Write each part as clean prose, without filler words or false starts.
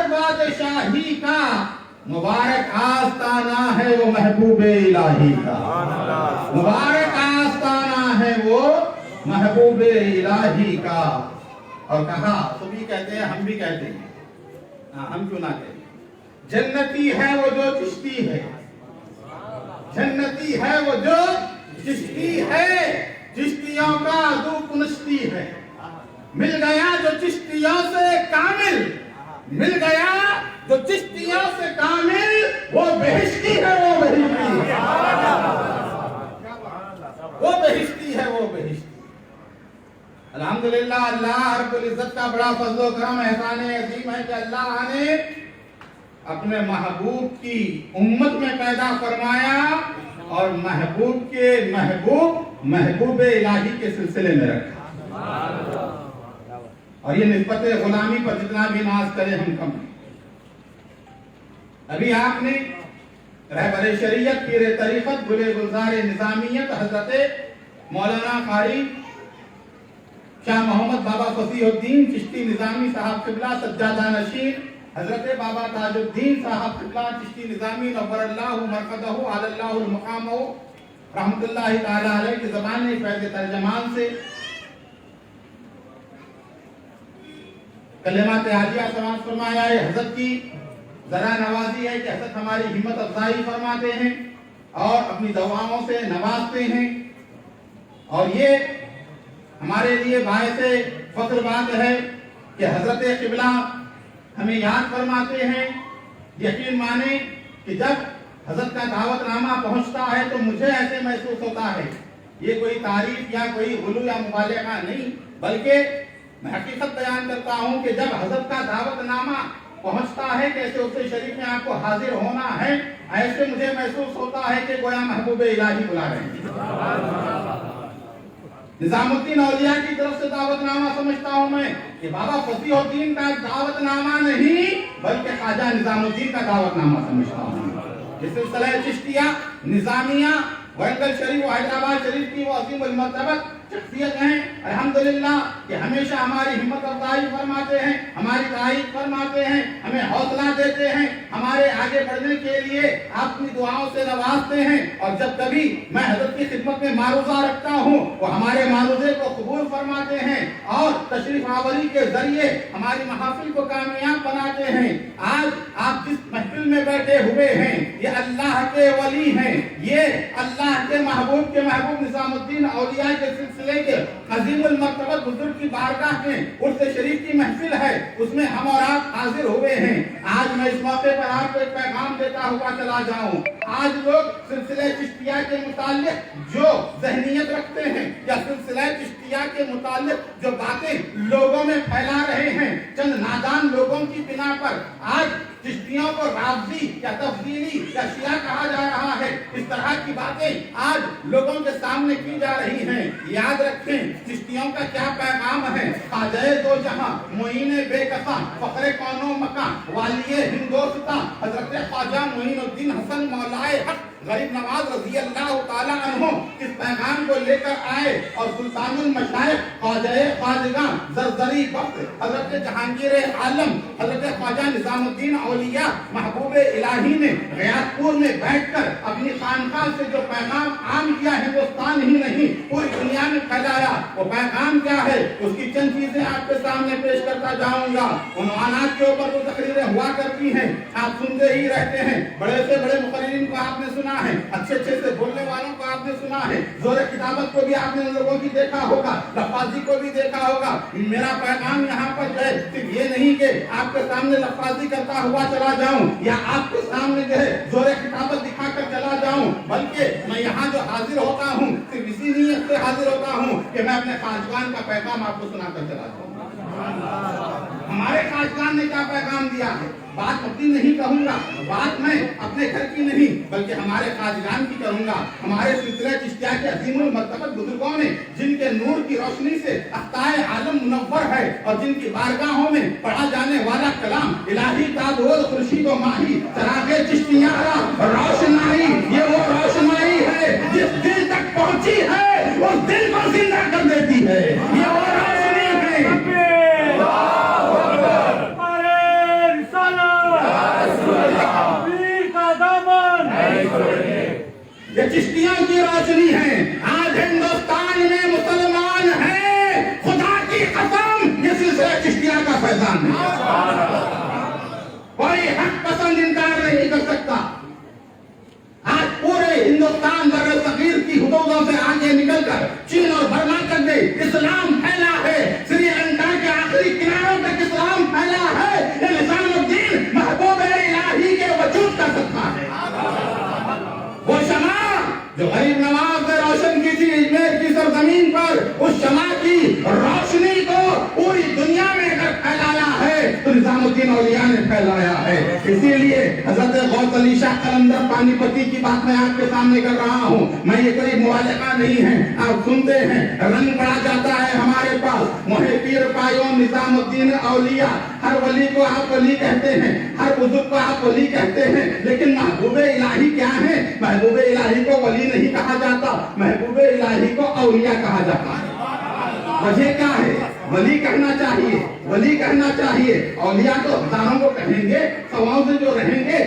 بادشاہی کا مبارک آستانہ ہے وہ محبوب الہی کا، مبارک آستانہ ہے وہ محبوب الہی کا۔ اور کہا تو بھی کہتے ہیں، ہم بھی کہتے ہیں، ہم کیوں نہ کہتے ہیں، جنتی ہے وہ جو چشتی ہے، جنتی ہے وہ جو چشتی ہے، چشتیوں کا دو کنشتی ہے، مل گیا جو چشتیوں سے کامل، مل گیا جو چشتیوں سے کامل، وہ بہشتی ہے، وہ بہشتی ہے، وہ بہشتی ہے، وہ بہشتی۔ الحمدللہ اللہ رب العزت کا بڑا فضل و کرم احسان عظیم ہے کہ اللہ نے اپنے محبوب کی امت میں پیدا فرمایا اور محبوب کے محبوب الہی کے سلسلے میں رکھا، اور یہ نسبت غلامی پر جتنا بھی ناز کرے ہم کم ہیں۔ ابھی آپ نے رہبر شریعت پیر طریقت گل گلزار نظامیت حضرت مولانا قاری شاہ محمد بابا فصیح الدین چشتی نظامی صاحب قبلہ سجادہ نشین حضرت بابا تاج الدین صاحب قبلہ چشتی نظامی نور اللہ مرقدہ علی اللہ المقامہ رحمت اللہ تعالی علیہ کی زبان فیض ترجمان سے کلمات عالیہ سماعت فرمایا ہے۔ حضرت کی ذرا نوازی ہے کہ حضرت ہماری ہمت افزائی فرماتے ہیں اور اپنی دعاؤں سے نوازتے ہیں، اور یہ ہمارے لیے باعث فخر بات ہے کہ حضرت قبلہ ہمیں یاد فرماتے ہیں۔ یقین مانیں کہ جب حضرت کا دعوت نامہ پہنچتا ہے تو مجھے ایسے محسوس ہوتا ہے، یہ کوئی تعریف یا کوئی غلو یا مبالغہ نہیں، بلکہ میں حقیقت بیان کرتا ہوں کہ جب حضرت کا دعوت نامہ پہنچتا ہے کہ ایسے اسے شریف میں آپ کو حاضر ہونا ہے، ایسے مجھے محسوس ہوتا ہے کہ گویا محبوب الہی بلا رہے ہیں۔ نظام الدین اولیاء کی طرف سے دعوت نامہ سمجھتا ہوں میں کہ بابا فصیح الدین کا دعوت نامہ نہیں بلکہ خواجہ نظام الدین کا دعوت نامہ سمجھتا ہوں۔ یہ سلسلہ چشتیہ نظامیہ ورنگل شریف و حیدرآباد شریف کی وہ عظیم المرتبت شخصیت ہیں الحمدللہ کہ ہمیشہ ہماری ہمت افزائی فرماتے ہیں، ہماری تعریف فرماتے ہیں، ہمیں حوصلہ دیتے ہیں، ہمارے آگے بڑھنے کے لیے اپنی دعاؤں سے نوازتے ہیں، اور جب کبھی میں حضرت کی خدمت میں معروضہ رکھتا ہوں وہ ہمارے معروضے کو قبول فرماتے ہیں اور تشریف آوری کے ذریعے ہماری محافل کو کامیاب بناتے ہیں۔ آج آپ جس محفل میں بیٹھے ہوئے ہیں یہ اللہ کے ولی ہیں، یہ اللہ کے محبوب نظام الدین اولیاء کے سلسلے کے عظیم المرتبت بزرگ کی بارگاہ میں عرس شریف کی محفل ہے، اس میں ہم اور آپ حاضر ہوئے ہیں۔ آج میں اس موقع پر آپ کو ایک پیغام دیتا ہوا چلا جاؤں۔ آج لوگ سلسلہ چشتیہ کے متعلق جو ذہنیت رکھتے ہیں یا سلسلہ چشتیہ کے متعلق جو باتیں لوگوں میں پھیلا رہے ہیں، چند نادان لوگوں کی بنا پر آج چشتیوں کو رافضی یا تفضیلی یا شیعہ کہا جا رہا ہے، اس طرح کی باتیں آج لوگوں کے سامنے کی جا رہی ہیں۔ یاد رکھیں چشتیوں کا کیا پیغام ہے۔ خواجہ دو جہاں معین بے کساں فخر کون و مکاں والی ہندوستاں حضرت خواجہ معین الدین حسن مولائے حق غریب نواز رضی اللہ تعالی عنہ اس پیغام کو لے کر آئے، اور سلطان المشائخ خواجہ خواجگاں زرزری وقت حضرت جہانگیر عالم حضرت خواجہ نظام الدین اولیاء محبوب الہی نے غیاث پور میں بیٹھ کر اپنی خانقاہ سے جو پیغام عام کیا ہندوستان ہی نہیں پوری دنیا میں پھیلایا، وہ پیغام کیا ہے اس کی چند چیزیں آپ کے سامنے پیش کرتا جاؤں گا۔ عنوانات کے اوپر وہ تقریریں ہوا کرتی ہیں، آپ سنتے ہی رہتے ہیں، بڑے سے بڑے مقررین کو آپ نے سنا ہے، اچھے سے بولنے والوں کو آپ نے سنا ہے، زور کتابت کو بھی آپ نے لوگوں کی دیکھا ہوگا، لفاظی کو بھی دیکھا ہوگا۔ میرا پیغام یہاں پر جو ہے صرف یہ نہیں کہ آپ کے سامنے لفاظی کرتا ہوا چلا جاؤں یا آپ کے سامنے جو ہے زور کتابت دکھا کر چلا جاؤں، بلکہ میں یہاں جو حاضر ہوتا ہوں صرف اسی نیت سے حاضر ہوتا ہوں کہ میں اپنے خواجگان کا پیغام آپ کو سنا کر چلا جاؤں۔ ہمارے خواجگان نے کیا پیغام دیا ہے، بات اپنی نہیں کہوں گا، بات میں اپنے گھر کی نہیں بلکہ ہمارے خواجگان کی کروں گا۔ ہمارے سلسلہ چشتیہ کے عظیم المرتبت بزرگوں نے جن کے نور کی روشنی سے اختائے عالم منور ہے اور جن کی بارگاہوں میں پڑھا جانے والا کلام الہی کا دور خورشید و ماہی چراغ چشتیہ کا روشنائی، یہ وہ روشنائی ہے جس دل تک پہنچی ہے اس دل کو زندہ کر دیتی ہے، یہ وہ روشنی ہے۔ یہ چشتیوں کی روشنی ہے. آج ہندوستان میں مسلمان ہیں, خدا کی قسم یہ سلسلہ چشتیہ کا فیضان ہے. کوئی حق پسند انکار نہیں کر سکتا. آج پورے ہندوستان بر صغیر کی حدودوں سے آگے نکل کر چین اور برما تک میں اسلام پھیلا ہے. سری لنکا کے آخری کناروں تک اسلام پھیلا ہے. یہ نظام الدین محبوب الہی کے وجود کا صدقہ ہے. وہ شمع جو غریب نواز نے روشن کی تھی اجمیر کی سرزمین پر, اس شمع کی روشنی کو پوری دنیا میں اگر پھیلایا ہے تو نظام الدین اولیاء نے پھیلایا ہے. اسی لیے حضرت غوث علی شاہ قلندر پانی پتی کی بات میں آپ کے سامنے کر رہا ہوں. میں یہ کوئی مبالغہ نہیں ہے, آپ سنتے ہیں رنگ پڑا جاتا ہے ہمارے پاس. محی پیر پایوں نظام الدین اولیاء, ہر ولی کو آپ ولی کہتے ہیں, ہر بزرگ کو آپ ولی کہتے ہیں, لیکن محبوب الہی کیا ہے؟ محبوب الہی کو ولی نہیں کہا جاتا, محبوب الہی کو اولیاء کہا جاتا ہے. وجہ کیا ہے؟ ولی کہنا چاہیے, ولی کہنا چاہیے. اولیاء تو ہزاروں کو کہیں گے, سواؤں سے جو رہیں گے,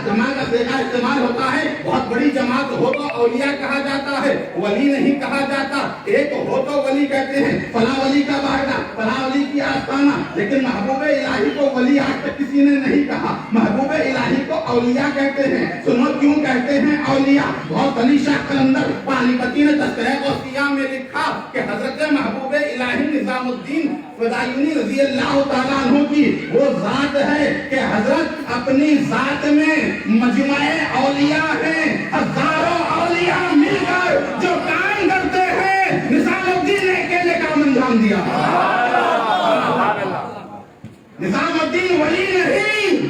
جماعت کا صیغہ استعمال ہوتا ہے. بہت بڑی جماعت ہو تو اولیاء کہا جاتا ہے, ولی نہیں کہا جاتا. ایک ہو تو ولی کہتے ہیں, فلاں ولی کا بارگاہ, فلاں ولی کی آستانہ. لیکن محبوب الہی کو ولی آج تک کسی نے نہیں کہا. محبوب الہی کو اولیاء کہتے ہیں. سنو کیوں کہتے ہیں اولیاء. غوث علی شاہ قلندر پانی پتی نے تذکرہ غوثیہ میں لکھا کہ حضرت محبوب الہی نظام الدین فدائیونی رضی اللہ تعالیٰ عنہ کی وہ ذات ہے کہ حضرت اپنی ذات میں مجمع اولیاء ہیں. ہزاروں اولیاء مل کر جو کام کرتے ہیں, نظام الدین نے اکیلے کام انجام دیا. نظام الدین ولی نہیں,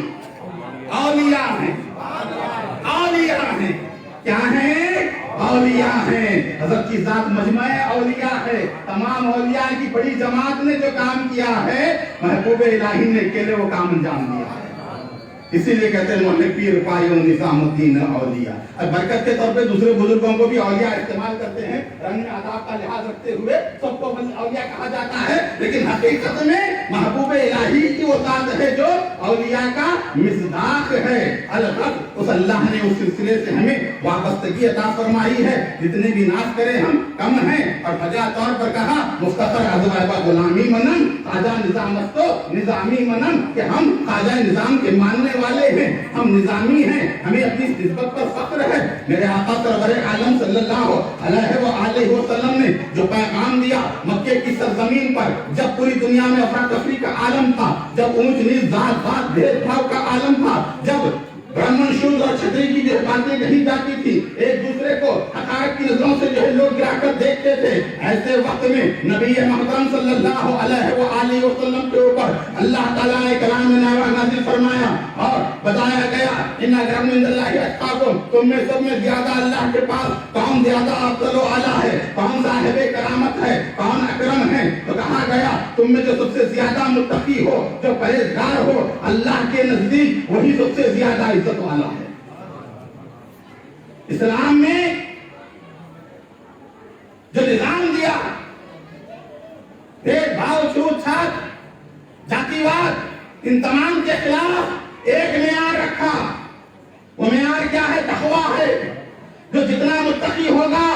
اولیاء ہیں. اولیاء ہیں. کیا ہیں؟ اولیاء ہیں. حضرت کی ذات مجمع اولیاء ہے. تمام اولیاء کی بڑی جماعت نے جو کام کیا ہے, محبوب الہی نے اکیلے وہ کام انجام دیا ہے. اسی لیے کہتے ہیں محی پیر پایوں نظام الدین اولیاء. برکت کے طور پہ دوسرے بزرگوں کو بھی اولیاء استعمال کرتے ہیں, رنگ آداب کا لحاظ رکھتے ہوئے سب کو اولیاء کہا جاتا ہے. لیکن حقیقت میں محبوب الہی کی وہ ذات ہے جو اولیاء کا مصداق ہے. الحق اس اللہ نے اس سلسلے سے ہمیں وابستگی عطا فرمائی ہے. جتنے بھی ناز کریں ہم کم ہیں. اور بجا طور پر کہا مختصر ازوائبہ غلامی منم خواجہ نظامت تو نظامی منم, کہ ہم خواجہ نظام کے ماننے والے ہیں, ہم نظامی ہیں, ہمیں اپنی نسبت پر فخر ہے. میرے آقا سرور عالم صلی اللہ علیہ وآلہ وسلم نے جو پیغام دیا مکے کی سرزمین پر, جب پوری دنیا میں افراتفری کا عالم تھا, جب اونچ نیچ ذات پات بھید بھاؤ کا عالم تھا, جب برہمن شود اور چھتری کی جو باتیں کہی جاتی تھی, ایک دوسرے کو حقائق کی نظروں سے جو ہے لوگ گرا کر دیکھتے تھے, ایسے وقت میں نبی محترم صلی اللہ علیہ وآلہ وسلم کے اوپر اللہ تعالیٰ نے کلام نازل فرمایا اور بتایا گیا ان اکرمکم عند اللہ اتقاکم, تم میں سب میں زیادہ اللہ کے پاس کون زیادہ افضل و اعلیٰ ہے, کون صاحب کرامت ہے, کون اکرم ہے. تو کہا گیا تم میں جو سب سے زیادہ متقی ہو, جو پرہیزگار ہو, اللہ کے نزدیک وہی سب سے زیادہ عزت والا ہے. اسلام میں جو نظام دیا, بھید بھاؤ, چھوت چھات, جاتی واد, ان تمام کے خلاف ایک معیار رکھا. وہ معیار کیا ہے؟ تقویٰ ہے. جو جتنا متقی ہوگا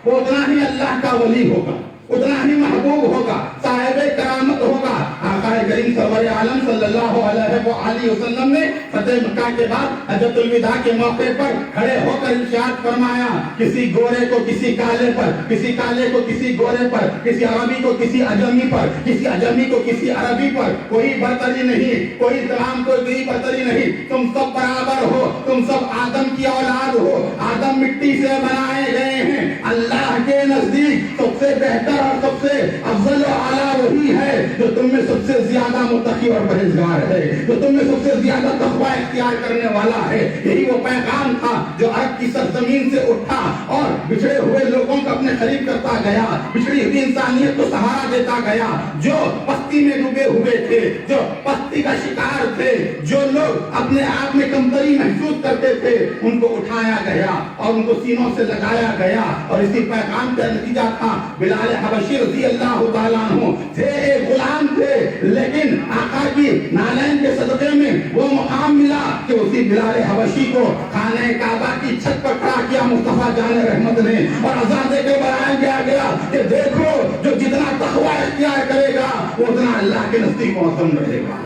وہ اتنا ہی اللہ کا ولی ہوگا, اتنا ہی محبوب ہوگا, صاحب کرامت ہوگا. آقا کریم سرور عالم صلی اللہ علیہ وآلہ وسلم نے فتح مکہ کے بعد حجۃ الوداع کے موقع پر کھڑے ہو کر ارشاد فرمایا, کسی گورے کو کسی کالے پر, کسی کالے کو کسی گورے پر, کسی عربی کو کسی عجمی پر, کسی عجمی کو کسی عربی پر کوئی برتری نہیں, کوئی تمام کوئی برتری نہیں. تم سب برابر ہو, تم سب آدم کی اولاد ہو, آدم مٹی سے بنائے گئے ہیں. اللہ کے نزدیک سب سے بہتر اور سب سے افضل و اعلیٰ وہی ہے جو تم میں سب سے زیادہ متقی اور پرہیزگار ہے, جو تم میں سب سے زیادہ تقویٰ اختیار کرنے والا ہے. یہی وہ پیغام تھا جو عرب کی سرزمین سے اٹھا اور بچھڑے ہوئے لوگوں کو اپنے قریب کرتا گیا, بچھڑی ہوئی انسانیت کو سہارا دیتا گیا. جو پستی میں ڈوبے ہوئے تھے, جو پستی کا شکار تھے, جو لوگ اپنے آپ میں کمتری محسوس کرتے تھے, ان کو اٹھایا گیا اور ان کو سینوں سے لگایا گیا. اور اسی پیغام کا نتیجہ تھا بلال حبشی رضی اللہ تعالیٰ عنہ تھے, ایک غلام تھے, لیکن آقا کی نالین کے صدقے میں وہ مقام ملا کہ اسی بلال حبشی کو خانہ کعبہ کی چھت پر کھڑا کیا مصطفیٰ جان رحمت نے اور اذان دے کے بیان کیا گیا کہ دیکھو جو جتنا تقوی اختیار کرے گا وہ اتنا اللہ کے نزدیک معظم رہے گا.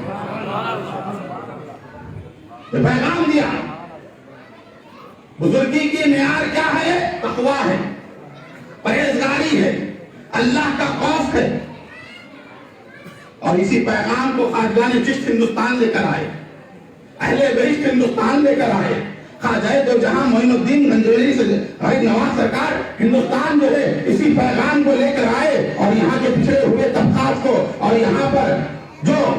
یہ پیغام دیا. بزرگی کی معیار کیا ہے؟ تقوی ہے, پرہیزگاری ہے, اللہ کا خوف ہے. اور اسی پیغام کو خواجگان چشت ہندوستان لے کر آئے, اہل بہشت ہندوستان لے کر آئے. خواجہ دو جہاں معین الدین گنجویری سے غریب نواز سرکار ہندوستان جو ہے اسی پیغام کو لے کر آئے اور یہاں کے پچھڑے ہوئے طبقات کو اور یہاں پر جو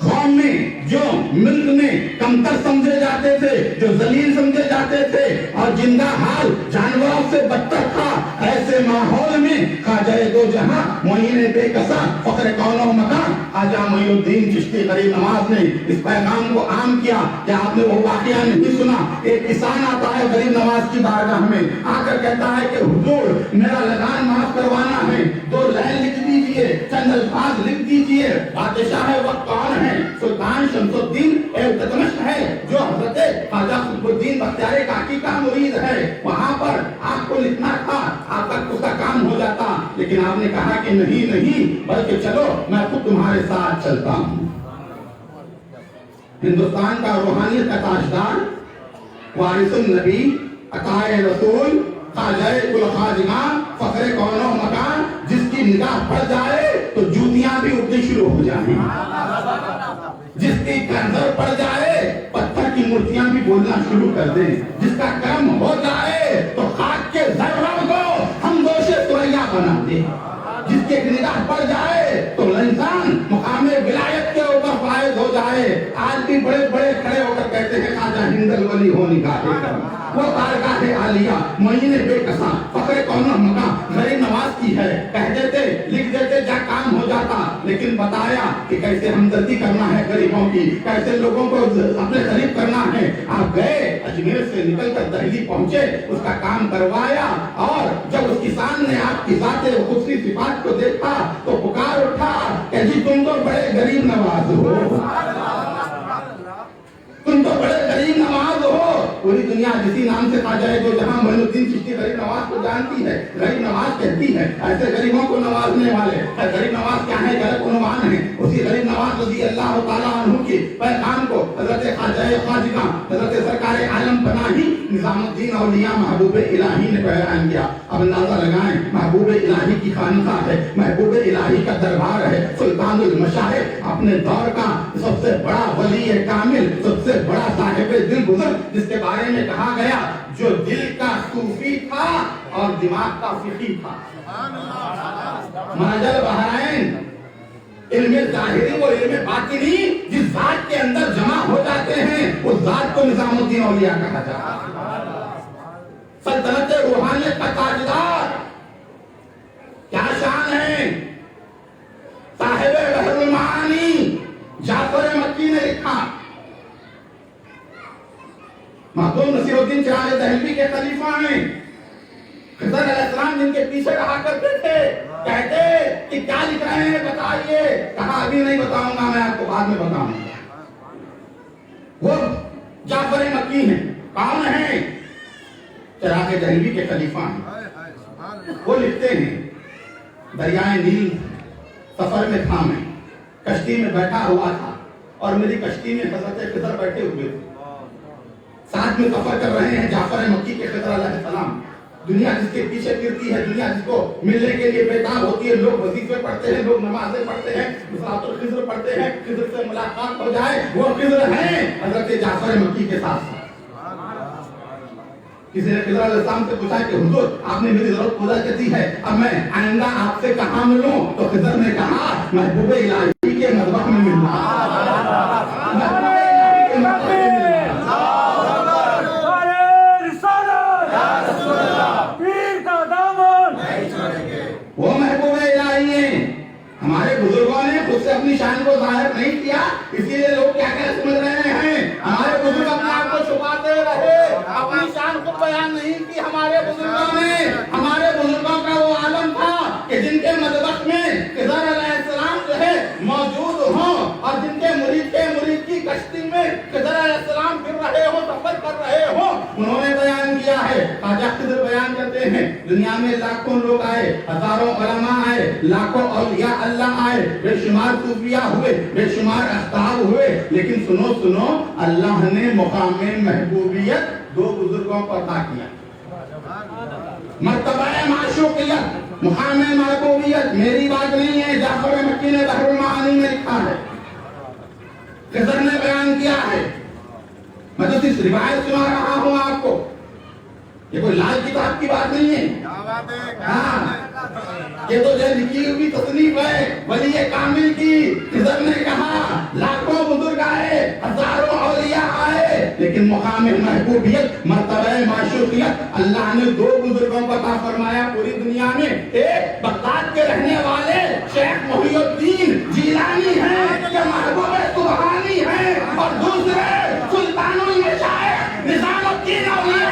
قوم میں جو ملک میں کمتر سمجھے جاتے تھے, جو ذلیل سمجھے جاتے تھے اور جن کا حال جانوروں سے بدتر تھا, ایسے ماحول میں خواجہ دو جہاں معین بے کسا فخر کون و مکان خواجہ معین الدین چشتی غریب نواز نے اس پیغام کو عام کیا. کہ آپ نے وہ واقعہ نہیں سنا؟ ایک کسان آتا ہے غریب نواز کی بارگاہ میں, آ کر کہتا ہے کہ حضور میرا لگان معاف کروانا ہے, 2 لائن لکھ دیجئے, چند الفاظ لکھ دیجئے. بادشاہ وقت کون ہے؟ سلطان شمس الدین التتمش ہے جو حضرت خواجہ قطب الدین بختیار کاکی کا مرید ہے. وہاں پر آپ کو لکھنا تھا, آپ تک اس کا کام ہو جاتا, لیکن آپ نے کہا کہ نہیں بلکہ چلو میں خود تمہارے ساتھ چلتا ہوں. ہندوستان کا روحانیت کا تاجدار, وارث النبی, عطائے رسول, خواجہ کل خواجگاں, فخر کون و مکان, جس کی نگاہ پڑ جائے تو جوتیاں بھی اٹھنی شروع ہو جائیں, جس کی نظر پڑ جائے پتھر کی مورتیاں بھی بولنا شروع کر دیں, جس کا کرم ہو جائے تو خاک کے ذروں کو ہم دوش ثریا بنا دیں, جس کی نگاہ پڑ جائے تو انسان مقام ولایت کے اوپر فائز ہو جائے. آج بھی بڑے بڑے کھڑے ہو کر کہتے ہیں خواجہ ہند الولی ہو نگاہ کرم, وہ بارگاہ عالیہ معین بے کساں فخر کون و مکان غریب نواز کی ہے. کہہ دیتے, لکھ دیتے, جا کام ہو جاتا, لیکن بتایا کہ کیسے ہمدردی کرنا ہے غریبوں کی, کیسے لوگوں کو اپنے قریب کرنا ہے. آپ گئے, اجمیر سے نکل کر دہلی پہنچے, اس کا کام کروایا, اور جب اس کسان نے آپ کی ذات خصوصی صفات کو دیکھا تو پکار اٹھا کہ جی تم تو بڑے غریب نواز ہو, تم تو بڑے غریب نواز ہو. پوری دنیا جسی نام سے خواجہ دو جہاں معین الدین چشتی غریب نواز کو جانتی ہے, غریب نواز کہتی ہے. ایسے غریبوں کو نوازنے والے غریب نواز کیا ہے؟ غلط عنوان ہے. اسی غریب نواز رضی اللہ تعالیٰ عنہ کے پیغام کو حضرت خواجہ خواجگاں حضرت سرکار عالم پناہی نظام الدین اولیاء محبوب الہی نے بیان کیا. اب اندازہ لگائیں, محبوب الہی کی خانقاہ ہے, محبوب الہی کا دربار ہے, سلطان المشاہد, اپنے دور کا سب سے بڑا ولی کامل, سب سے بڑا صاحب دل بزرگ, جس کے بارے میں کہا گیا جو دل کا صوفی تھا اور دماغ کا فقی تھا. مرج البحرین, علم ظاہری اور علم باطنی جس ذات کے اندر جمع ہو جاتے ہیں اس ذات کو نظام الدین اولیاء کہا جاتا ہے. سلطنت روحانیت کا تاجدار, کیا شان ہے. صاحب بحر المعانی جعفر مکی نے لکھا, مخدوم نصیر الدین چراغ دہلوی کے خلیفہ ہیں, خضر علیہ السلام جن کے پیچھے رہا کرتے تھے, کہتے کہ کیا لکھ رہے ہیں بتائیے. کہا ابھی نہیں بتاؤں گا, میں آپ کو بعد میں بتاؤں گا. وہ جعفر مکی ہیں. کون ہیں؟ چراغ دہلوی کے خلیفہ ہیں. وہ لکھتے ہیں دریائے نیل سفر میں تھا, میں کشتی میں بیٹھا ہوا تھا اور میری کشتی میں حضرت خضر بیٹھے ہوئے تھے, ساتھ میں سفر کر رہے ہیں جعفر مکی کے خضر علیہ السلام. دنیا جس کے پیچھے پھرتی ہے, دنیا جس کو ملنے کے لیے بیتاب ہوتی ہے, لوگ وظیفے پڑھتے ہیں, لوگ نمازیں پڑھتے ہیں, صلاۃ الخضر پڑھتے ہیں, خضر سے ملاقات ہو جائے, وہ خضر ہیں حضرت جعفر مکی کے ساتھ. کسی نے خضر علیہ السلام سے پوچھا کہ حضور آپ نے میری ضرورت پورا کر دی ہے, اب میں آئندہ آپ سے کہاں ملوں؟ تو خضر نے کہا محبوب الہی کے مذبح میں ملنا. وہ محبوب الہی ہیں. ہمارے بزرگوں نے خود سے اپنی شان کو ظاہر نہیں کیا, اسی لیے لوگ کیا کیا سمجھ رہے ہیں. ہمارے بزرگ اپنے آپ کو چھپاتے رہے, اپنی شان کو بیان نہیں کی ہمارے بزرگوں نے. ہمارے بزرگوں کا وہ عالم تھا کہ جن کے مذبح میں خضر علیہ السلام جو ہے موجود ہوں, اور جن کے مرید کی کشتی میں خضر علیہ السلام پھر رہے ہو سفر کر رہے ہو انہوں نے بیان کیا ہے خواجہ خضر بیان کرتے ہیں دنیا میں لاکھوں لوگ آئے ہزاروں علماء آئے لاکھوں اولیاء اللہ آئے بے شمار صوفیاء ہوئے بے شمار احباب ہوئے لیکن سنو اللہ نے مقام محبوبیت دو بزرگوں کو عطا کیا مرتبہ معشوقیت مقام محبوبیت میری بات نہیں ہے جعفر مکی نے بحر المعانی میں لکھا ہے خضر نے بیان کیا ہے میں تو اس روایت سنا رہا ہوں آپ کو یہ کوئی لال کتاب کی بات نہیں ہے ہاں یہ تو جو لکھی ہوئی تصنیف ہے ولی کامل کی خضر نے کہا لاکھوں بزرگ آئے ہزاروں اولیاء آئے لیکن مقام محبوبیت مرتبہ معشوقیت اللہ نے دو بزرگوں کو عطا فرمایا پوری دنیا میں ایک بغداد کے رہنے والے شیخ محی الدین جیلانی ہیں یہ محبوب سبحانی ہیں اور دوسرے سلطان المشائخ نظام الدین اولیاء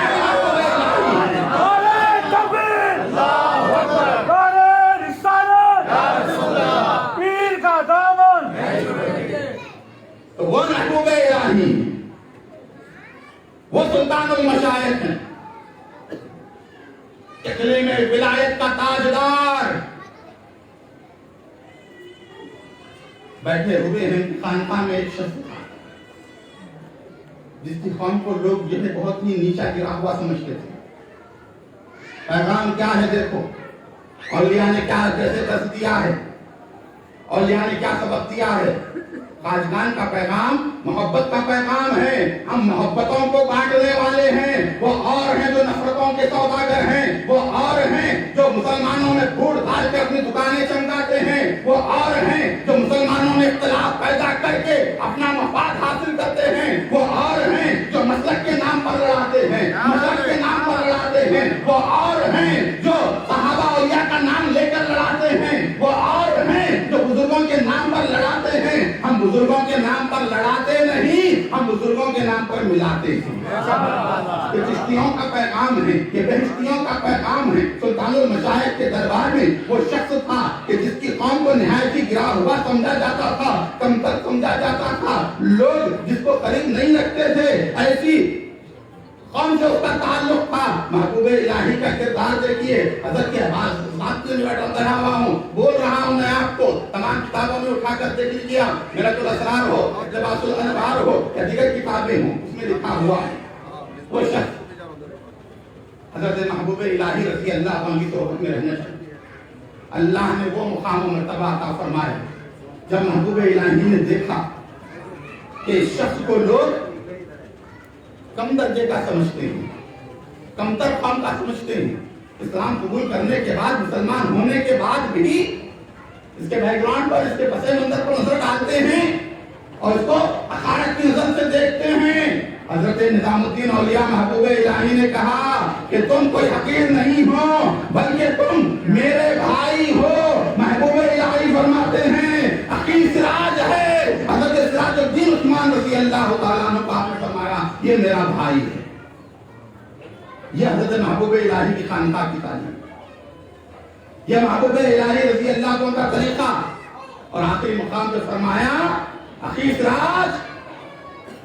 وہ محبوب الہی وہ سلطان المشائخ ہیں اقلیم ولایت کا تاجدار بیٹھے ہوئے ہیں خانقاہ میں ایک شخص تھا جس کی قوم کو لوگ جو ہے بہت ہی نیچا گرا ہوا سمجھتے تھے پیغام کیا ہے دیکھو اولیاء نے کیا کیسے درس دیا ہے اولیاء نے کیا سبق دیا ہے خواجگان کا پیغام محبت کا پیغام ہے ہم محبتوں کو بانٹنے والے ہیں وہ اور ہیں جو نفرتوں کے سوداگر ہیں وہ اور ہیں جو مسلمانوں میں پھوٹ ڈال کے اپنی دکانیں چمکاتے ہیں وہ اور ہیں جو مسلمانوں میں اختلاف پیدا کر کے اپنا مفاد حاصل کرتے ہیں وہ اور ہیں جو مسلک کے نام پر لڑاتے ہیں مذہب کے نام پر لڑاتے ہیں وہ اور ہیں جو صحابہ اولیاء کا نام لے کر لڑاتے ہیں وہ اور ہیں جو بزرگوں کے نام پر لڑاتے ہیں ہم بزرگوں کے نام پر لڑاتے نہیں ہم بزرگوں کے نام پر ملاتے ہیں یہ چشتیوں کا پیغام ہے یہ بہشتیوں کا پیغام ہے سلطان المشائخ کے دربار میں وہ شخص تھا کہ جس کی قوم کو نہایت ہی گرا ہوا سمجھا جاتا تھا کمتر سمجھا جاتا تھا لوگ جس کو قریب نہیں رکھتے تھے ایسی قوم سے اس کا تعلق تھا محبوب الہی کا کردار دیکھیے حضرت کے بات سے بیٹھا ہوا ہوں بول رہا ہوں میں آپ کو تمام کتابوں میں اٹھا کر دیکھ لیجیے میرۃ الاسرار ہو لباس الانوار ہو یا دیگر کتابیں ہوں اس میں لکھا ہوا ہے وہ شخص حضرت محبوب الہی رضی اللہ عنہ کی صحبت میں رہنا چاہیے اللہ نے وہ مقام و مرتبہ عطا فرمایا جب محبوب الہی نے دیکھا کہ اس شخص کو لوگ کم درجے کا سمجھتے ہیں کمتر قوم کا سمجھتے ہیں اسلام قبول کرنے کے بعد مسلمان ہونے کے بعد بھی اس کے بیک گراؤنڈ پر اس کے پس منظر پر نظر ڈالتے ہیں اور اس کو حقارت کی نظر سے دیکھتے ہیں حضرت نظام الدین اولیاء محبوب الہی نے کہا کہ تم کوئی حقیر نہیں ہو بلکہ تم میرے بھائی ہو محبوب الہی فرماتے ہیں عقیل سراج ہے حضرت سراج الدین عثمان رضی اللہ تعالیٰ عنہ کو آپ نے فرمایا یہ میرا بھائی ہے یہ حضرت محبوب الہی کی خانقاہ کی تعلیم یہ محبوب الہی رضی اللہ عنہ کا طریقہ اور آخری مقام پہ فرمایا عقیل سراج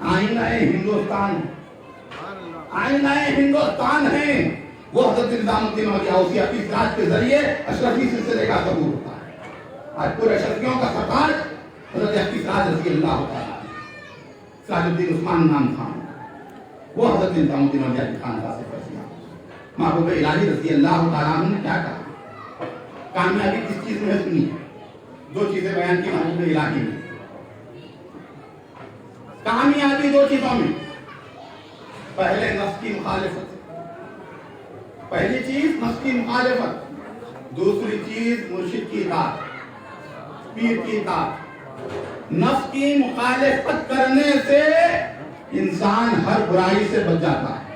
آئینہ ہندوستان آئینہ ہندوستان ہے وہ حضرت نظام الدین اولیاء اسی عقیل سراج کے ذریعے اشرفی سلسلے کا ظہور ہوتا ہے آج پورے اشرفیوں کا سرتاج حضرت عقیل سراج رضی اللہ تعالیٰ سراج الدین عثمان نام تھا وہ حضرت نظام الدین اولیاء کی خانقاہ سے فرسیا محبوب الہی رضی اللہ تعالیٰ عنہ نے کیا کہا کامیابی کس چیز میں سنی دو چیزیں بیان کی محبوب الہی نے کامیابی دو چیزوں میں پہلے نفس کی مخالفت پہلی چیز نفس کی مخالفت دوسری چیز مرشد کی اطاعت پیر کی اطاعت نفس کی مخالفت کرنے سے انسان ہر برائی سے بچ جاتا ہے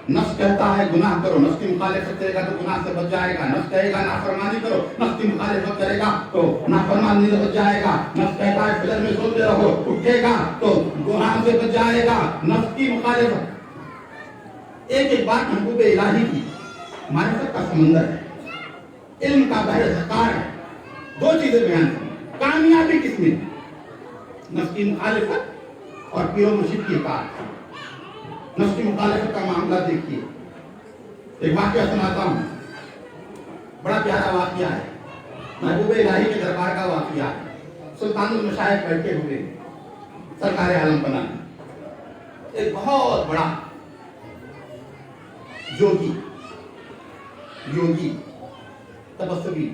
نفس کہتا ہے گناہ کرو نفس کی مخالفت کرے گا تو گناہ سے بچ جائے گا نفس کہے گا نافرمانی کرو نفس کی مخالفت کرے گا تو نافرمانی سے بچ جائے گا نفس کہتا ہے فجر میں سوتے رہو اٹھے گا تو گناہ سے بچ جائے گا نفس کی مخالفت ایک ایک بات محبوب الہی کی معرفت کا سمندر ہے علم کا بحر ذخار ہے دو چیزیں بیان کریں کامیابی کس میں نفس کی مخالفت اور پیر و مرشد کی اطاعت. نفس کی مخالفت کا معاملہ دیکھیے. ایک واقعہ سناتا ہوں, بڑا پیارا واقعہ ہے, محبوب الہی کے دربار کا واقعہ ہے. سلطان المشائخ بیٹھے ہوئے سرکار عالم بنا, ایک بہت بڑا یوگی تبسمی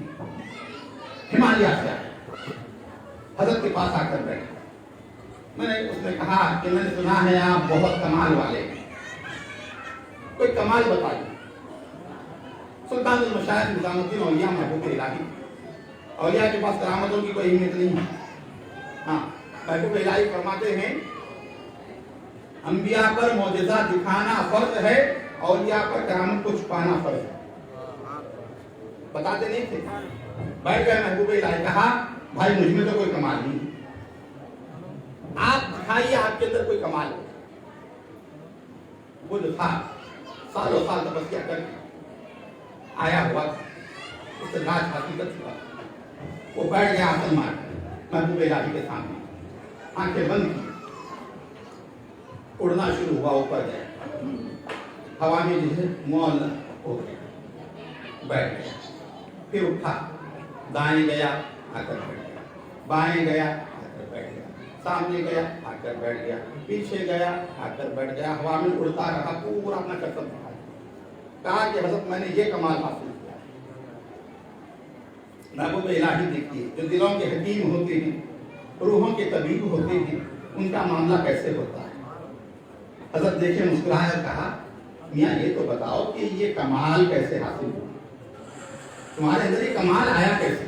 ہمالیہ سے آئے, حضرت کے پاس آ کر بیٹھے. اس نے کہا کہ میں نے سنا ہے آپ بہت کمال والے ہیں, کوئی کمال بتائیے. سلطان المشائخ نظام الدین اولیاء محبوب الہی, اولیاء کے پاس کرامتوں کی کوئی اہمیت نہیں ہے. ہاں, محبوب الہی فرماتے ہیں انبیاء پر معجزہ دکھانا فرض ہے, اولیاء پر کرامت کو چھپانا فرض ہے. بتاتے نہیں تھے. بیٹھ گئے محبوب الہی, کہا بھائی مجھ میں تو کوئی کمال نہیں, آپ دکھائیے آپ کے اندر کوئی کمال ہے. وہ جو تھا سالوں سال تپسیا کر آیا ہوا, اس سے راج حقیقت ہوا. وہ بیٹھ گیا آسن مار محبوب الہی کے سامنے, آنکھیں بند کی, اڑنا شروع ہوا, اوپر گیا, ہوا میں جو ہے معلق ہو گیا, بیٹھ گیا. پھر اٹھا, دائیں گیا آ کر بیٹھ گیا, بائیں گیا آ کر بیٹھ گیا, سامنے گیا آ کر بیٹھ گیا, پیچھے گیا آ کر بیٹھ گیا. ہوا میں اڑتا رہا, پورا اپنا کرتب دکھایا. کہا کہ حضرت میں نے یہ کمال حاصل کیا. محبوب الہی دیکھیے, جو دلوں کے حکیم ہوتے ہیں, روحوں کے طبیب ہوتے ہیں, ان کا معاملہ کیسے ہوتا ہے. حضرت دیکھے مسکرایا اور کہا میاں یہ تو بتاؤ کہ یہ کمال کیسے حاصل ہوا, تمہارے اندر یہ کمال آیا کیسے.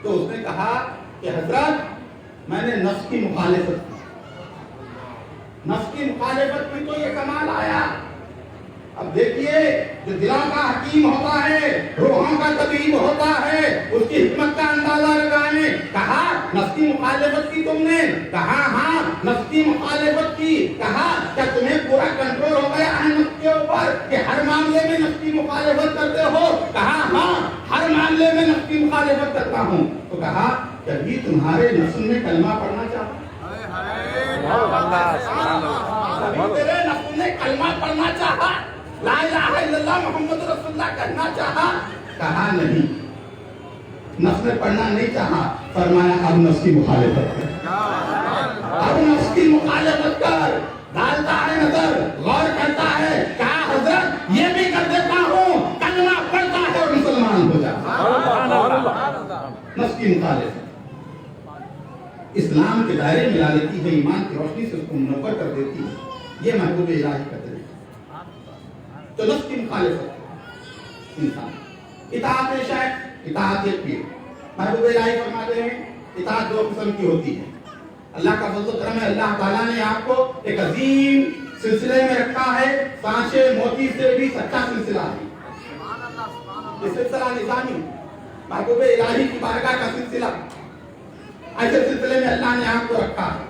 تو اس نے کہا کہ حضرت میں نے نفس کی مخالفت کی, نفس کی مخالفت میں تو یہ کمال آیا. اب دیکھیے جو دلوں کا حکیم ہوتا ہے, روحوں کا طبیب ہوتا ہے, اس کی حکمت کا اندازہ لگائیں. کہا نفس کی مخالفت کی تم نے, کہا ہاں نفس کی مخالفت کی. کہا کیا تمہیں پورا کنٹرول ہو گیا ہے نفس کے اوپر کہ ہر معاملے میں نفس کی مخالفت کرتے ہو. کہا ہاں ہر معاملے میں نفس کی مخالفت کرتا ہوں. تو کہا کبھی تمہارے نفس نے کلمہ پڑھنا چاہا, کبھی تیرے نفس نے کلمہ پڑھنا چاہا, لا الہ الا اللہ محمد رسول اللہ کہنا چاہا. کہا نہیں, نفس نے پڑھنا نہیں چاہا. فرمایا اب نفس کی مخالفت کر, اب نفس کی مخالفت کر. ڈالتا ہے نظر, غور کرتا ہے. کہا حضرت یہ بھی کر دیتا ہوں, کلمہ پڑھتا ہے اور مسلمان ہو جاتا ہے. نفس کی مخالفت اسلام کے دائرے میں لا لیتی ہے, ایمان کی روشنی سے اس کو منور کر دیتی ہے. یہ محبوب الہی کا طریقہ. تو نفس کی مخالفت انسان, اطاعت شیخ, اطاعت پیر. محبوب الہی فرماتے ہیں اطاعت دو قسم کی ہوتی ہے. اللہ کا فضل و کرم ہے, اللہ تعالیٰ نے آپ کو ایک عظیم سلسلے میں رکھا ہے. سانچے موتی سے بھی سچا سلسلہ ہے یہ سلسلہ نظامی, محبوب الہی کی بارگاہ کا سلسلہ. ایسے سلسلے میں اللہ نے آپ کو رکھا ہے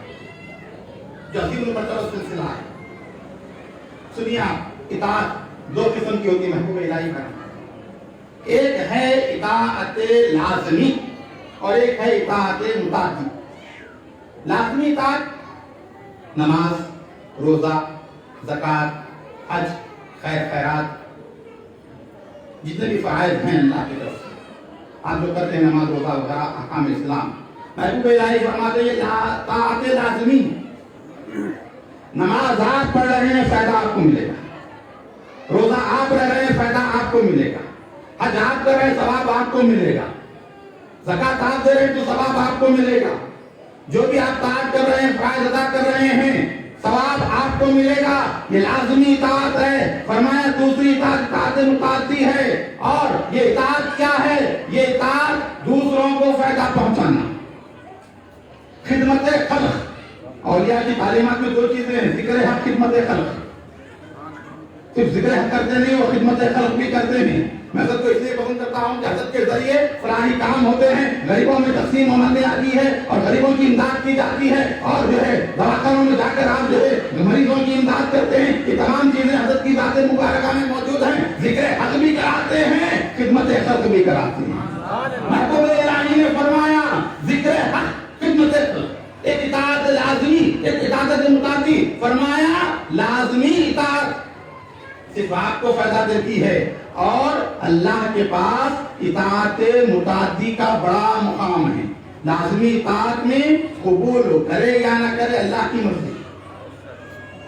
جو عظیم المرتبہ سلسلہ ہے. سنیے آپ, اطاعت دو قسم کی ہوتی ہے محبوب الہی کا. ایک ہے اطاعت لازمی اور ایک ہے اطاعت متعدی. لازمی اطاعت نماز, روزہ, زکوٰۃ, حج, خیر خیرات, جتنے بھی فرائض ہیں اللہ کی طرف سے آپ جو کرتے ہیں, نماز, روزہ وغیرہ احکام اسلام. محبوب الہی فرماتے ہیں اطاعت لازمی. نماز آپ پڑھ رہے ہیں فائدہ آپ کو ملے گا, روزہ آپ رہ رہے ہیں فائدہ آپ کو ملے گا, حج آپ کر رہے ہیں ثواب آپ کو ملے گا, زکوٰۃ آپ دے رہے ہیں تو ثواب آپ کو ملے گا, جو بھی آپ طاعت کر رہے ہیں, فرائض ادا کر رہے ہیں, ثواب آپ کو ملے گا. یہ لازمی اطاعت ہے. فرمایا دوسری اطاعت اطاعت متعدی ہے. اور یہ اطاعت کیا ہے؟ یہ اطاعت دوسروں کو فائدہ پہنچانا, خدمت خلق. اولیاء کی تعلیمات میں دو چیزیں ہیں, ذکر حق, خدمت خلق. صرف ذکر حق کرتے نہیں, وہ خدمت خلق بھی کرتے ہیں. میں سب کو اس لیے پسند کرتا ہوں کہ حضرت کے ذریعے فلاحی کام ہوتے ہیں, غریبوں میں تقسیم ہونے آتی ہے اور غریبوں کی امداد کی جاتی ہے, اور جو ہے دواخانوں میں جا کر آپ جو ہے مریضوں کی امداد کرتے ہیں. یہ تمام چیزیں حضرت کی ذات مبارکہ میں موجود ہیں. ذکر حق بھی کراتے ہیں, خدمت خلق بھی کراتے ہیں. محبوب الہی نے فرمایا ذکر حق, خدمت خلق, ایک اطاعت لازمی ایک اطاعت متعدی. فرمایا لازمی اطاعت صرف آپ کو فائدہ دیتی ہے اور اللہ کے پاس اطاعت متعدی کا بڑا مقام ہے. لازمی اطاعت میں قبول کرے یا نہ کرے اللہ کی مرضی.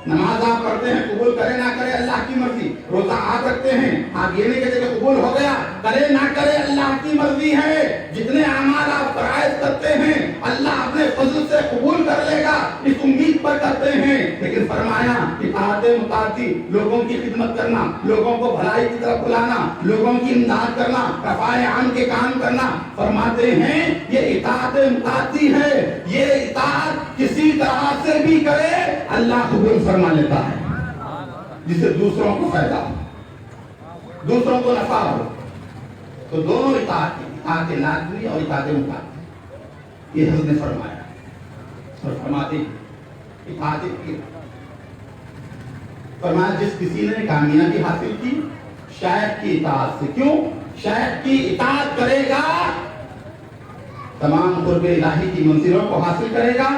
نماز آپ پڑھتے ہیں قبول کرے نہ کرے اللہ کی مرضی. روزہ آپ رکھتے ہیں آپ یہ نہیں کہتے کہ قبول ہو گیا, کرے نہ کرے اللہ کی مرضی ہے. جتنے اعمال آپ فرائض کرتے ہیں اللہ اپنے فضل سے قبول کر لے گا اس امید پر کرتے ہیں. لیکن فرمایا اطاعت متعدی, لوگوں کی خدمت کرنا, لوگوں کو بھلائی کی طرف بلانا, لوگوں کی امداد کرنا, رفع عام کے کام کرنا, فرماتے ہیں یہ اطاعت متعدی ہے. یہ اطاعت کسی طرح سے بھی کرے اللہ قبول فرما لیتا ہے, جس سے دوسروں کو فائدہ ہو, دوسروں کو نفع ہو. تو دونوں اطاعت لازمی اور اطاعت متعدی یہ حضرت نے فرمایا. اور فرماتے اطاعت کی فرمایا جس کسی نے کامیابی حاصل کی شیخ کی اطاعت سے. کیوں؟ شیخ کی اطاعت کرے گا تمام قرب الہی کی منزلوں کو حاصل کرے گا,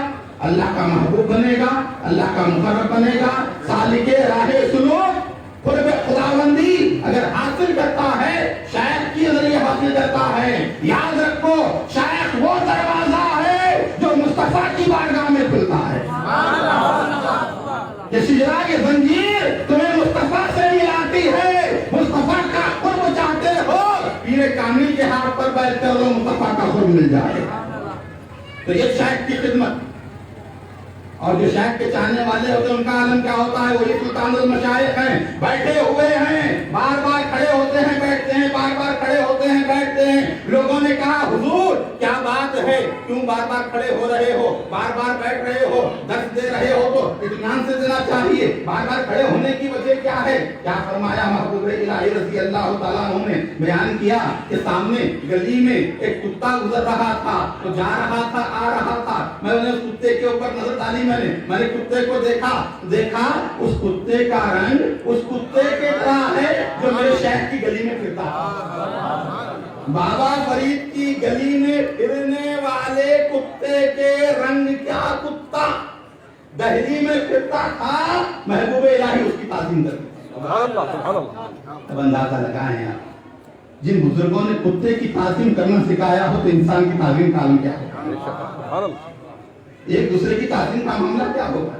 اللہ کا محبوب بنے گا, اللہ کا مقرب بنے گا. سالک راہ سلوک قرب خداوندی اگر حاصل کرتا ہے شیخ کے ذریعے حاصل کرتا ہے. یاد رکھو شیخ وہ دروازہ ہے جو مصطفیٰ کی بارگاہ میں کھلتا ہے. یہ شجرا کی زنجیر تمہیں مصطفیٰ سے ملاتی ہے. مصطفیٰ کا قرب چاہتے ہو پیر کامل کے ہاتھ پر بیٹھ کر لو, مصطفیٰ کا قرب مل جائے. تو یہ شیخ کی خدمت. اور جو شیخ کے چاہنے والے ہوتے ہیں ان کا عالم کیا ہوتا ہے؟ وہی سلطان المشائخ ہیں, بیٹھے ہوئے ہیں, بار بار کھڑے ہوتے ہیں بیٹھتے ہیں, بار بار کھڑے ہوتے ہیں بیٹھتے ہیں. لوگوں نے کہا حضور کیا بات ہے, کیوں بار بار کھڑے ہو رہے ہو, بار بار بیٹھ رہے ہو, درس دے رہے ہو تو اطمینان سے دینا چاہیے, بار بار کھڑے ہونے کی وجہ کیا ہے؟ کیا فرمایا محبوب الہی رضی اللہ تعالیٰ عنہ نے بیان کیا کہ سامنے گلی میں ایک کتا گزر رہا تھا, تو جا رہا تھا آ رہا تھا. میں نے اس کتے کے اوپر نظر ڈالی, میں نے کتے کو دیکھا اس کتے کا رنگ اس کتے کے طرح ہے جو میرے شیخ کی گلی میں پھرتا ہے. بابا فرید کی گلی میں پھرنے والے کتے کے رنگ کیا کتا دہلی میں پھرتا تھا, محبوب الہی اس کی تعظیم کرتے. اب اندازہ لگائیں آپ جن بزرگوں نے کتے کی تعظیم کرنا سکھایا ہو تو انسان کی تعظیم کا عالم کیا ہوگا. ایک دوسرے کی تعظیم کا معاملہ کیا ہوگا.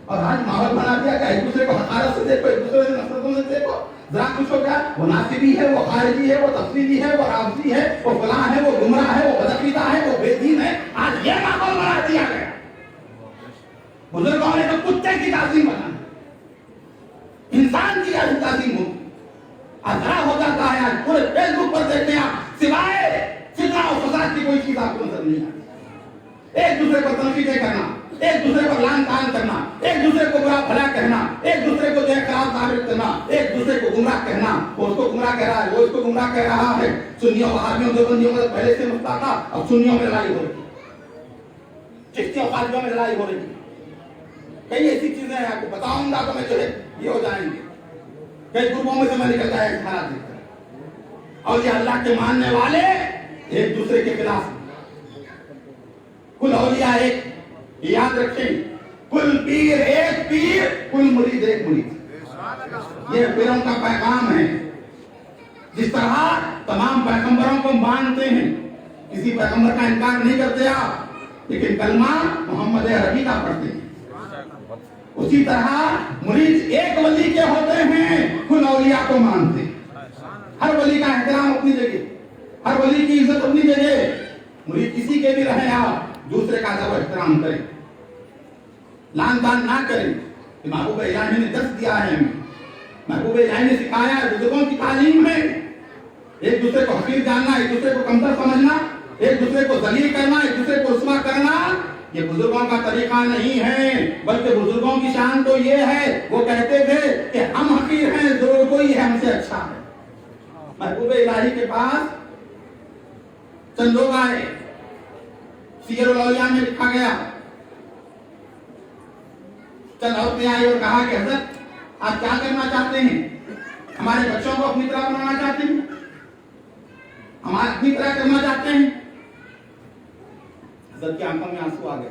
اور آج ماحول بنا دیا کہ ایک دوسرے کو حقارت سے دیکھو, ایک دوسرے سے نفرتوں سے دیکھو. ذرا کچھ ہو گیا وہ ناصبی ہے, وہ خارجی ہے, وہ تفصیلی ہے, وہ رافضی ہے, وہ فلاں ہے, وہ گمراہ ہے, وہ بدعقیدہ ہے, وہ بے دین ہے. آج یہ ماحول بنا دیا گیا. بزرگوں نے تو کتے کی تعظیم بنا, انسان کی تعظیم ہو. ذرا ہو جاتا ہے آج پورے فیس بک پر دیکھتے ہیں سوائے فتنہ و فساد کی کوئی چیز آپ کو نظر نہیں آتی. ایک دوسرے کو تنقیدیں کرنا, ایک دوسرے کو لعن طعن کرنا, ایک دوسرے کو برا بھلا کہنا, ایک دوسرے کو خراب تعریف کرنا, ایک دوسرے کو گمراہ کہنا. وہ اس کو گمراہ کہہ رہا ہے, وہ اس کو گمراہ کہہ رہا ہے. سنیوں وہابیوں دیوبندیوں میں پہلے سے مسئلہ تھا, اب سنیوں میں لڑائی ہو رہی ہے, چشتیوں قادریوں میں لڑائی ہو رہی ہے. کئی ایسی چیزیں ہیں آپ کو بتاؤں گا تو میں جو ہے یہ ہو جائیں گے. کئی گروپوں میں سے میں نکل جائے حالات دیکھ کر. اور یہ اللہ کے ماننے والے ایک دوسرے کے خلاف. کل اولیاء ایک, یاد رکھیں, کل پیر ایک پیر, کل مرید ایک مرید. یہ پیروں کا پیغام ہے. جس طرح تمام پیغمبروں کو مانتے ہیں, کسی پیغمبر کا انکار نہیں کرتے آپ, لیکن کلمہ محمد عربی کا پڑھتے ہیں, اسی طرح مرید ایک ولی کے ہوتے ہیں, کل اولیاء کو مانتے ہیں. ہر ولی کا احترام اپنی جگہ, ہر ولی کی عزت اپنی جگہ. مرید کسی کے بھی رہیں آپ, دوسرے کا ادب و احترام کریں, لعن طعن نہ کریں. محبوب الہی نے درس دیا ہے ہمیں, محبوب الہی نے سکھایا ہے, بزرگوں کی تعلیم ہے. ایک دوسرے کو حقیر جاننا, ایک دوسرے کو کمتر سمجھنا, ایک دوسرے کو ذلیل کرنا, ایک دوسرے کو رسوا کرنا, یہ بزرگوں کا طریقہ نہیں ہے. بلکہ بزرگوں کی شان تو یہ ہے, وہ کہتے تھے کہ ہم حقیر ہیں, ضرور کوئی ہے ہم سے اچھا ہے. محبوب الہی کے پاس چند لوگ آئے, سیر الاولیاء میں لکھا گیا, چند عورتیں آئی اور کہا کہ حضرت آپ کیا کرنا چاہتے ہیں؟ ہمارے بچوں کو اپنی طرح بنانا چاہتے ہیں, ہمارے اپنی طرح کرنا چاہتے ہیں. حضرت کی آنکھوں میں آنسو آ گئے.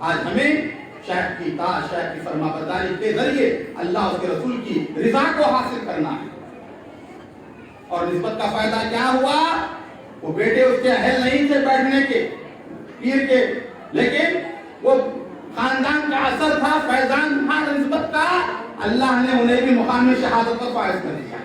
آج ہمیں شیخ کی اطاعت، شیخ کی فرما برداری کے ذریعے اللہ اس کے رسول کی رضا کو حاصل کرنا ہے۔ اور نسبت کا فائدہ کیا ہوا؟ وہ بیٹے اس کے اہل نہیں تھے بیٹھنے کے پیر کے، لیکن وہ خاندان کا اثر تھا، فیضان تھا نسبت کا، اللہ نے انہیں بھی مقام شہادت پر فائز کر دیا۔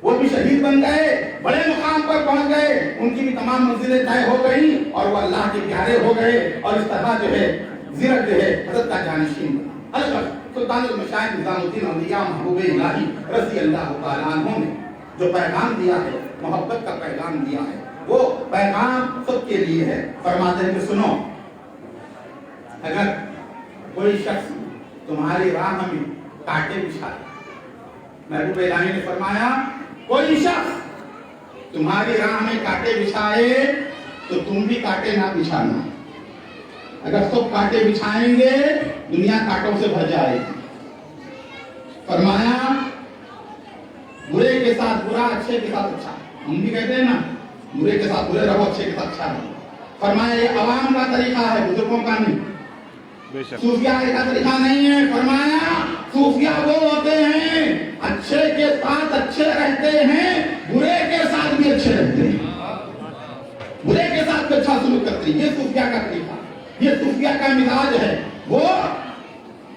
وہ بھی شہید بن گئے، بڑے مقام پر پہنچ گئے، ان کی بھی تمام منزلیں طے ہو گئی اور وہ اللہ کے پیارے ہو گئے، اور اس طرح جو ہے زیرت جو ہے حضرت کا جانشین بنا۔ البتہ سلطان المشائخ نظام الدین اولیاء محبوب الہی رضی اللہ تعالیٰ عنہ نے جو پیغام دیا ہے، محبت کا پیغام دیا ہے، وہ پیغام سب کے لیے ہے۔ فرماتے ہیں کہ سنو، اگر کوئی شخص تمہاری راہ میں کانٹے بچھائے، محبوب الہی نے فرمایا کوئی شخص تمہاری راہ میں کانٹے بچھائے تو تم بھی کانٹے نہ بچھانا۔ اگر سب کانٹے بچھائیں گے دنیا کانٹوں سے بھر جائے گی۔ فرمایا برے کے ساتھ برا، اچھے کے ساتھ اچھا۔ ہم بھی کہتے ہیں نا برے کے ساتھ برے رہو، اچھے کے ساتھ اچھا رہو۔ فرمایا یہ عوام کا طریقہ ہے، بزرگوں کا نہیں، صوفیہ کا طریقہ نہیں ہے۔ فرمایا صوفیہ وہ ہوتے ہیں اچھے کے ساتھ اچھے رہتے ہیں، برے کے ساتھ بھی اچھے رہتے ہیں، برے کے ساتھ بھی اچھا سلوک کرتے ہیں۔ یہ صوفیہ کا طریقہ، یہ صوفیہ کا مزاج ہے۔ وہ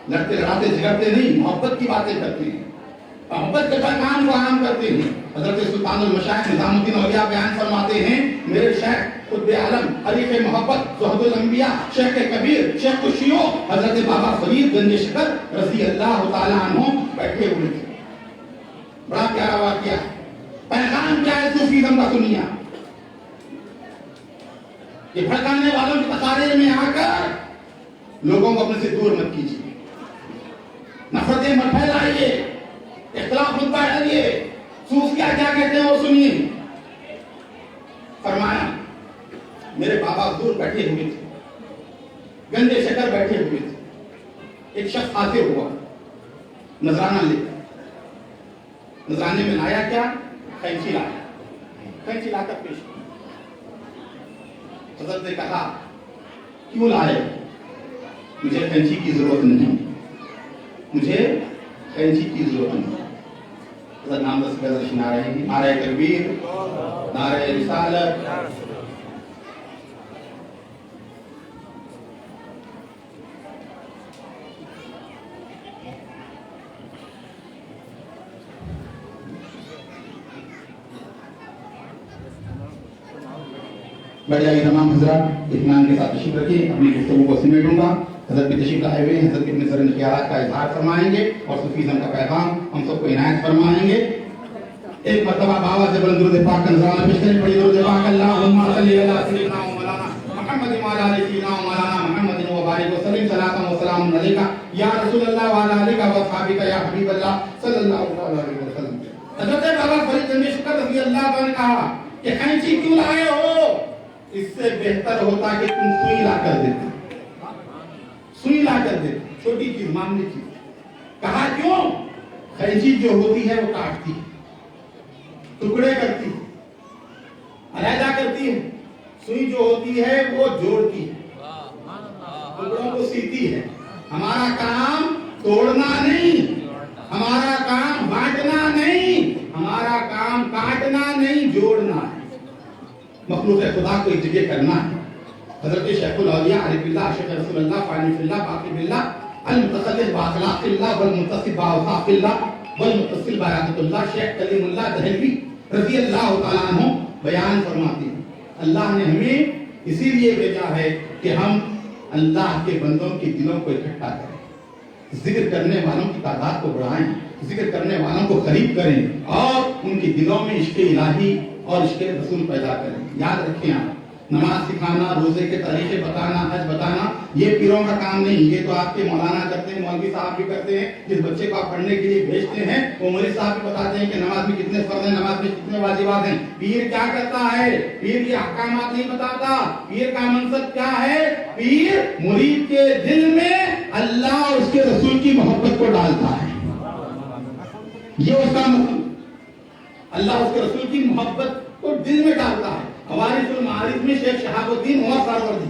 لڑتے لڑاتے جھگڑتے نہیں، محبت کی باتیں کرتے ہیں، محبت کے پیغام کو عام کرتے ہیں۔ حضرت سلطان المشائخ نظام الدین اولیاء بیان فرماتے ہیں، میرے شیخ قطب عالم حریف محبت زہد الانبیاء شیخ کبیر شیخ الشیوخ حضرت بابا فرید گنج شکر رضی اللہ تعالیٰ عنہ بیٹھے ہوئے تھے۔ بڑا پیارا واقعہ ہے، پیغام کیا ہے صوفیزم کا سنیا۔ یہ بھڑکانے والوں کی تقاریر میں آ کر لوگوں کو اپنے سے دور مت کیجیے، نفرتیں مت پھیلائیے، اختلاف مت بڑھائیے، صوفیہ کیا کہتے ہیں وہ سنیے۔ فرمایا میرے بابا حضور بیٹھے ہوئے تھے، گنجے شکر بیٹھے ہوئے تھے، ایک شخص حاضر ہوا نذرانہ لے کر۔ نذرانے میں لایا کیا؟ قینچی لایا، قینچی لا کر پیش کیا۔ حضرت نے کہا کیوں لائے؟ مجھے قینچی کی ضرورت نہیں، مجھے قینچی کی ضرورت نہیں۔ حضرت نام دس گزر نعرہ ہے، نعرہ تکبیر، نعرہ رسالت۔ بیٹھ جائیے تمام حضرات، اطمینان کے ساتھ تشریف رکھیے، اپنی گفتگو کو سمیٹوں گا۔ حضرت بھی تشریف لائے ہوئے ہیں، حضرت کے اپنے سرن خیالات کا اظہار فرمائیں گے اور صوفیزم کا پیغام ہم سب کو عنایت فرمائیں گے۔ ایک مرتبہ بابا سے بلند درود پاک کا نذرانہ پیش کریں، پڑھیے درود پاک اللہم صلی علی سیدنا و مولانا محمد وعلی آل سیدنا و مولانا محمد وبارک وسلم صلاۃ و سلام علیک یا رسول اللہ وعلی آلک و اصحابک یا حبیب اللہ صلی اللہ علیہ وسلم۔ حضرت بابا فرید گنج شکر رضی اللہ عنہ نے کہا کہ قینچی کیوں لائے ہو؟ اس سے بہتر ہوتا کہ تم سوئی لا کر دیتے، سوئی لا کر دیتے، چھوٹی چیز، معمولی چیز۔ کہا کیوں؟ قینچی جو ہوتی ہے وہ کاٹتی ہے، ٹکڑے کرتی ہے، علیحدہ کرتی ہے، سوئی جو ہوتی ہے وہ جوڑتی ہے، ٹکڑوں کو سیتی ہے۔ ہمارا کام توڑنا نہیں، ہمارا کام بانٹنا نہیں، ہمارا کام کاٹنا نہیں، جوڑنا ہے، مخلوق خدا کو ایک جگہ کرنا ہے۔ حضرت شیخ الاولیاء عارف اللہ شیخ رسول اللہ فانی فی اللہ باقی باللہ المتصلح باخلاق اللہ والمتصف باوصاف اللہ والمتصل بارادت اللہ شیخ کلیم اللہ دہلوی رضی اللہ تعالیٰ عنہ بیان فرماتے ہیں، اللہ نے ہمیں اسی لیے بھیجا ہے کہ ہم اللہ کے بندوں کے دلوں کو اکٹھا کریں، ذکر کرنے والوں کی تعداد کو بڑھائیں، ذکر کرنے والوں کو قریب کریں اور ان کے دلوں میں عشق الہی اور عشق رسول پیدا کریں۔ یاد رکھیں آپ، نماز سکھانا، روزے کے طریقے بتانا، حج بتانا یہ پیروں کا کام نہیں، یہ تو آپ کے مولانا کرتے ہیں، مولوی صاحب بھی کرتے ہیں۔ جس بچے کو آپ پڑھنے کے لیے بھیجتے ہیں وہ مولوی صاحب بھی بتاتے ہیں کہ نماز میں کتنے فرض ہیں، نماز میں کتنے واجبات ہیں۔ پیر کیا کرتا ہے؟ پیر کے احکامات نہیں بتاتا، پیر کا منصب کیا ہے؟ پیر مرید کے دل میں اللہ اور اس کے رسول کی محبت کو ڈالتا ہے، یہ اس کا مطلب، اللہ اس کے رسول کی محبت کو دل میں ڈالتا ہے۔ ہماری المعارف میں شیخ شہاب الدین عمر سہروردی